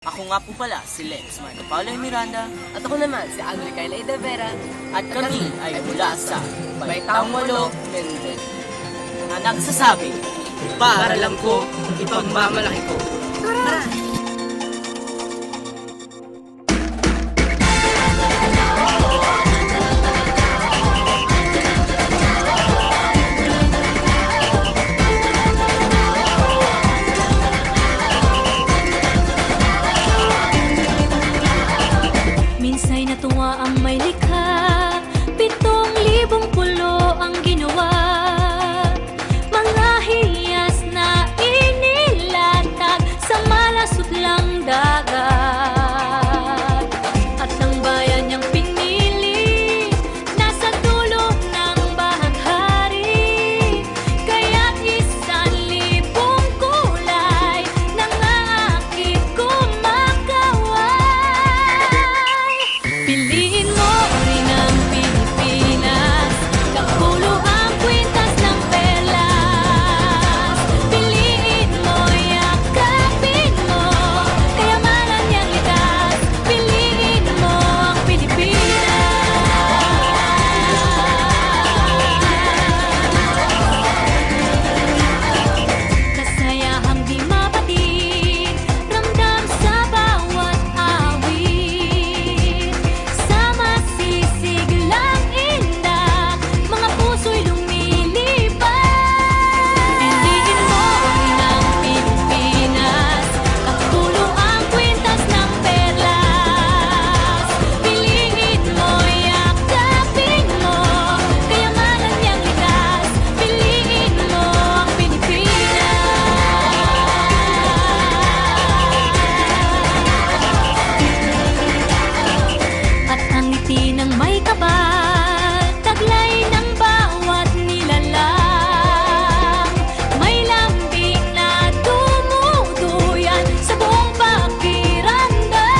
Ako nga po pala si Lex Marco Paulo Miranda At ako naman, si Andre Carla de Vera. at kami ay mula sa Baitang Walo, Menden na nagsasabi, para lang ko, ipagmamalaki ko. Minsa'y natuwa ang may likha, 7,000 pulo ang ginawa. Mga hiyas na inilatag sa malasutlang dagat. At ang bayan niyang pinili, nasa dulo ng bahaghari. Kaya't 1,000 kulay nang aakit kumakaway. Piliin mo rin ang Pilipinas, kapulo ang kwintas ng perlas. Piliin mo, yakapin mo, kayamanan niyang likas. Piliin mo ang Pilipinas. Kasayahang di mapatid, ramdam sa bawat awit. Sa masisiglang inda, mga puso'y lumilipad. Piliin mo rin ang Pilipinas, kapulo ang kwintas ng perlas. Piliin mo, yakapin mo, kayamanan niyang likas. Piliin mo ang Pilipinas. At ang ngiti ng may kapal, taglay ng bawat nilalang. May lambing na dumuduyan sa buong pakiramdam.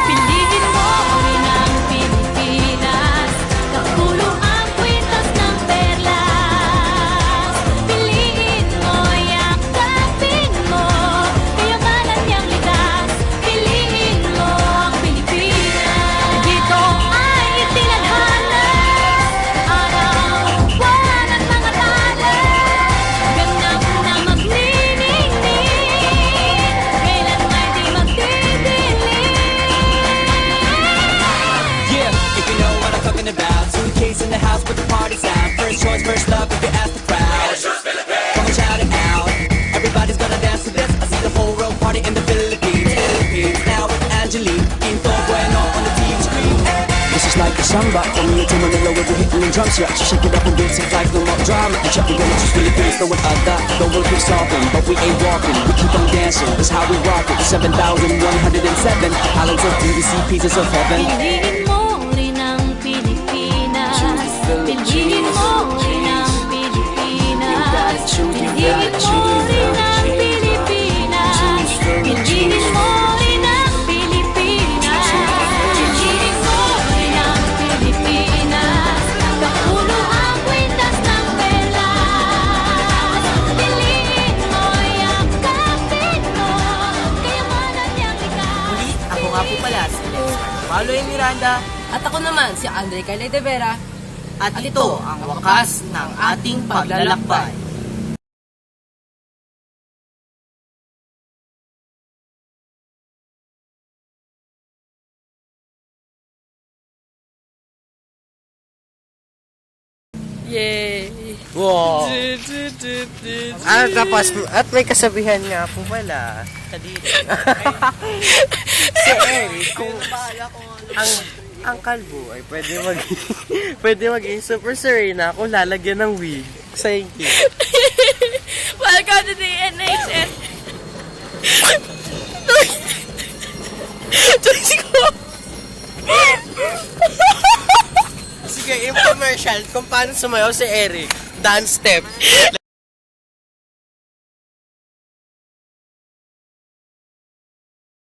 Piliin mo rin ang Pilipinas, kapulo ang kwintas ng perlas. Piliin mo, yakapin mo, kayamanan niyang likas. Piliin mo ang Pilipinas. Dito ay itinadhana, araw-buwan at mga tala. Ganap na magniningning, kailanman di magdidilim. Yeah, if you know what I'm talking about. Suitcase in the house with the party's out. First choice, first love, if you ask the crowd. Come and shout it out. Everybody's gonna dance to this. I see the whole world party in the Philippines. Philippines, now with Angelique. Quinto Bueno on the TV screen. This is like a samba, from here to Manila where we're hitting the drums. Yeah, so shake it up and dance it like no more drama. And check, we're gonna choose Philippines, know what I got. The world keeps talking, but we ain't walking. We keep on dancing, that's how we rock it. 7,107 islands of beauty, pieces of heaven. Piliin mo rin ang Pilipinas. Piliin mo rin ang Pilipinas. Piliin mo rin ang Pilipinas. Piliin mo rin ang Pilipinas. Piliin mo rin ang Pilipinas. Kapulo ang kwintas ng perlas. Piliin mo, yakapin mo, kayamanan niyang likas. Muli, ako nga po pala si Lex Marco Paulo Miranda At ako naman, si Andre Carla de Vera. at ito ang wakas ng ating paglalakbay. Yay! Wow! Tapos, at may kasabihan nga po pala. Kadiri. Si Eric, kung ang kalbo ay pwede maging Super Serena kung lalagyan ng wig. Thank you. Welcome to the NHS. Sige, infomercial kung paano sumayaw si Eric. Dance step.